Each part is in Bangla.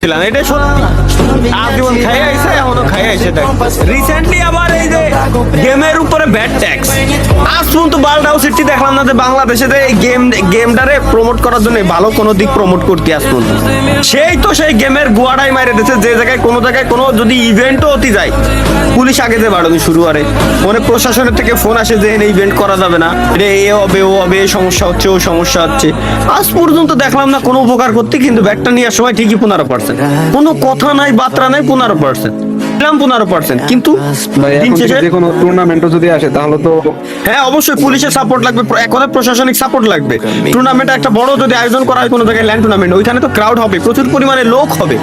এটা সত্যি আজীবন খাই আইছে এখনো খাই আইছে। রিসেন্টলি আবার এই যে গেমের উপরে ব্যাড ট্যাক্স আজ পর্যন্ত বালটাও সিটি দেখলাম না যে বাংলাদেশে যে এই গেমটারে প্রমোট করার জন্য ভালো কোনো দিক প্রমোট করতে আজ পর্যন্ত। সেই গেমের গুয়াটাই মাইরে দিচ্ছে যে জায়গায় কোনো যদি ইভেন্টও হতে যায় পুলিশ আগে যে বাড়ানো শুরু করে, অনেক প্রশাসনের থেকে ফোন আসে যে ইভেন্ট করা যাবে না, এটা এ হবে ও হবে, সমস্যা হচ্ছে ও সমস্যা হচ্ছে। আজ পর্যন্ত দেখলাম না কোনো উপকার করতে, কিন্তু ব্যাগটা নেওয়ার সময় ঠিকই 15%, কোনো কথা নাই বার্তা নাই, 15%, 15%। কিন্তু যে কোনো টুর্নামেন্টও যদি আসে তাহলে তো হ্যাঁ অবশ্যই পুলিশের সাপোর্ট লাগবে, এখন প্রশাসনিক সাপোর্ট লাগবে। টুর্নামেন্ট একটা বড় যদি আয়োজন করা হয় কোনো জায়গায় ল্যান্ড টুর্নামেন্ট, ওইখানে তো ক্রাউড হবে, প্রচুর পরিমাণে লোক হবে,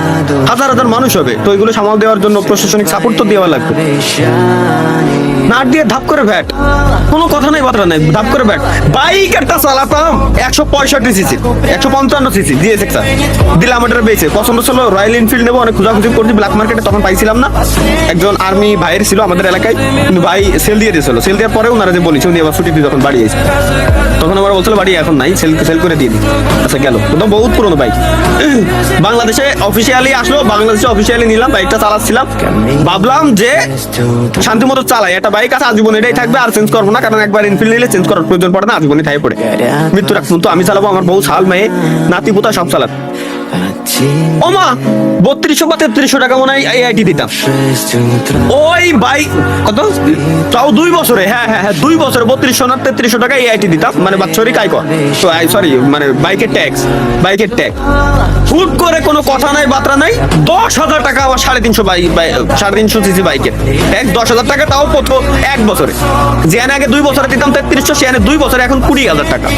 হাজার হাজার মানুষ হবে, তো ওইগুলো সামাল দেওয়ার জন্য প্রশাসনিক সাপোর্ট তো দেওয়া লাগবে। না দিয়ে ধাপ করে ভ্যাট, কোনো কথা নেই বার্তা নেই, ধাপ করে ভ্যাট। বাইক একটা চালাতাম 165 সিসি 155 সিসি জিএসএক্স দিলাম, ওটার বেঁচে পছন্দ ছিল রয়্যাল এনফিল্ড নেবো, অনেক খোঁজাখুঁজি করছি ব্ল্যাক মার্কেটে, তখন পাইছিলাম না। একজন আর্মি ভাইয়ের ছিল আমাদের এলাকায়, কিন্তু ভাই সেল দিয়ে দিয়েছিল, সেল দেওয়ার পরে ওনারা যে বলেছে উনি আবার ছুটি দিয়ে যখন বাড়ি এসে, তখন আমার বলছিল বাড়ি এখন নাই, সেল করে দিয়ে দিই। আচ্ছা গেল, একদম বহুত পুরনো বাইক। বাংলাদেশে অফিসিয়ালি আসলো, বাংলাদেশে অফিসিয়ালি নিলাম, বাইকটা চালাচ্ছিলাম, ভাবলাম যে শান্তি মতো চালাই, একটা বাইক আছে আজীবন এটাই থাকবে, আর চেঞ্জ করবো না, কারণ একবার ইনফিল্ড নিলে চেঞ্জ করার প্রয়োজন পড়ে না, আজীবনই থাই পড়ে মৃত্যুর আগ পর্যন্ত আমি চালাবো, আমার বউ শাল মেয়ে নাতি পোতা সব চালাত। ও মা 3200 বা 3300 টাকা মনে হয় আইআইটি দিতাম ওই বাইক, কত তাও 2 বছরে, হ্যাঁ 2 বছরে 3200 না 3300 টাকা আইআইটি দিতাম, মানে বাৎসরিক আয়কর, তো সরি মানে বাইকের ট্যাক্স হুট করে কোনো কথা নাই বার্তা নাই, 10,000 টাকা আমার 350 সিসি বাইকের ট্যাক্স, 10,000 টাকা, তাও প্রথম 1 বছরে। যেখানে আগে 2 বছরে দিতাম 3300, সেখানে 2 বছরে এখন 20,000 টাকা,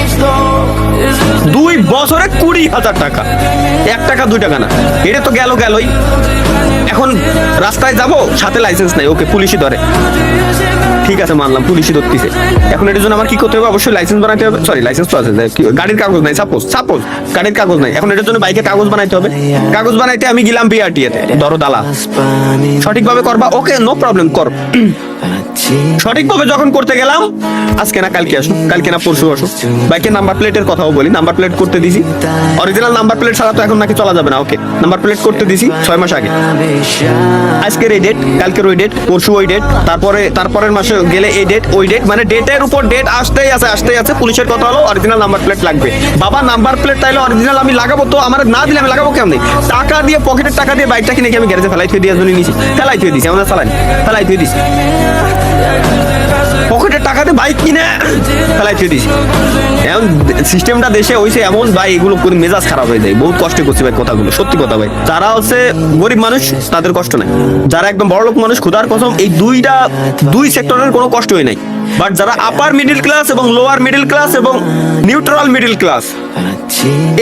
2 বছরে 20,000 টাকা, 1 টাকা 2 টাকা না, এটা তো গেলই। এখন রাস্তায় যাব, সাথে লাইসেন্স নাই, ওকে পুলিশই ধরে, ঠিক আছে মানলাম পুলিশই ধরতেছে। এখন এটার জন্য আমার কি করতে হবে, অবশ্যই লাইসেন্স বানাইতে হবে, সরি লাইসেন্স তো আছে, গাড়ির কাগজ নাই, সাপোজ গাড়ির কাগজ নাই, এখন এটার জন্য বাইকের কাগজ বানাইতে হবে। কাগজ বানাইতে আমি গেলাম বিআরটিএতে, ধরো দালা, সঠিকভাবে করবা, ওকে নো প্রবলেম, কর। সঠিকভাবে যখন করতে গেলাম, আজকে না কালকে আসো, কালকে না পরশু আসো, বাইকের নাম্বার প্লেটের কথাও বলি, নাম্বার প্লেট করতে দিছি, অরিজিনাল নাম্বার প্লেট ছাড়া তো এখন নাকি চলা যাবে না, ওকে নাম্বার প্লেট করতে দিছি 6 মাস আগে, আজকের এই ডেট, কালকের ওই ডেট, পরশু ওই ডেট, তারপরের মাসে গেলে এই ডেট ওই ডেট, মানে ডেটের উপর ডেট আসতেই আছে। পুলিশের কথা হলো অরিজিনাল নাম্বার প্লেট লাগবে, বাবা নাম্বার প্লেট তাইলে অরিজিনাল আমি লাগাবো, তো আমার না দিলে আমি লাগাবো কেমন? টাকা দিয়ে, পকেটের টাকা দিয়ে বাইকটা কিনে আমি গ্যারেজে ফেলাই দিয়ে নিয়েছি, ফেলাই দিয়েছি, আমাদের ফেলাই দিয়েছি, পকেটের টাকা দিয়ে বাইক কিনে ফেলাই দিয়েছি। এখন সিস্টেমটা দেশে হয়েছে এমন ভাই, এগুলো করে মেজাজ খারাপ হয়ে যায়, বহুত কষ্ট করছি ভাই, কথাগুলো সত্যি কথা ভাই। যারা হচ্ছে গরিব মানুষ তাদের কষ্ট নাই, যারা একদম বড় লোক মানুষ খোদার কসম এই দুই সেক্টরের কোনো কষ্টই নাই, বাট যারা আপার মিডিল ক্লাস এবং লোয়ার মিডিল ক্লাস এবং নিউট্রাল মিডিল ক্লাস,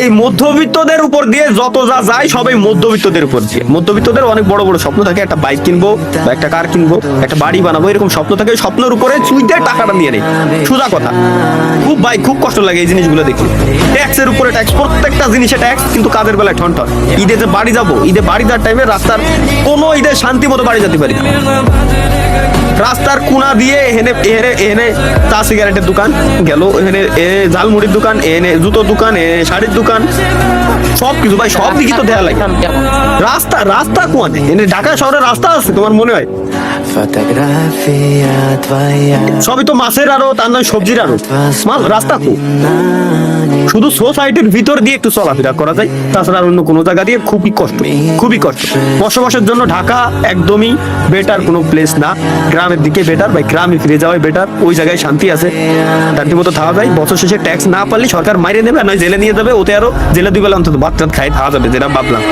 এই মধ্যবিত্তদের উপর দিয়ে যত যা যায় সবাই মধ্যবিত্তদের উপর দিয়ে। মধ্যবিত্তদের অনেক বড় বড় স্বপ্ন থাকে, একটা বাইক কিনবো বা একটা কার কিনবো, একটা বাড়ি বানাবো, এরকম স্বপ্ন থাকে, স্বপ্নের উপরে চুইতে টাকাটা নিয়ে নেই, সোজা কথা। খুব কষ্ট লাগে এই জিনিসগুলো দেখি, ট্যাক্সের উপরে ট্যাক্স, প্রত্যেকটা জিনিসে ট্যাক্স, কিন্তু কাদের বেলায় ঠন। ঈদে যে বাড়ি যাবো, ঈদে বাড়ি যাওয়ার টাইমে রাস্তার কোনো ঈদে শান্তি মতো বাড়ি যেতে পারি না, রাস্তার কোনা দিয়ে এনে চা সিগারেটের দোকান গেল, এখানে ঝালমুড়ির দোকান, এনে জুতোর দোকান, এনে শাড়ির দোকান, সবকিছু ভাই, সব দিকে তো দেয়া লাগে। রাস্তা কোয়াতে এনে ঢাকা শহরের রাস্তা আছে তোমার মনে হয়? সবই তো মাছের আরো, তার নয় সবজির আরো, রাস্তা খুব, শুধু সোসাইটির ভিতর দিয়ে একটু চলাফেরা করা যায়, তাছাড়া অন্য কোনো জায়গা দিয়ে খুবই কষ্ট। বসবাসের জন্য ঢাকা একদমই বেটার কোনো প্লেস না, গ্রামের দিকে বেটার, ভাই গ্রামে ফিরে যাওয়াই বেটার, ওই জায়গায় শান্তি আছে, শান্তি মতো থাকা যায়। বছর শেষে ট্যাক্স না পারলে সরকার মাইরে নেবে, নয় জেলে নিয়ে যাবে, ওতে আরো জেলে 2 বেলা অন্তত ভাত খাই থাকা যাবে, যেটা ভাবলাম।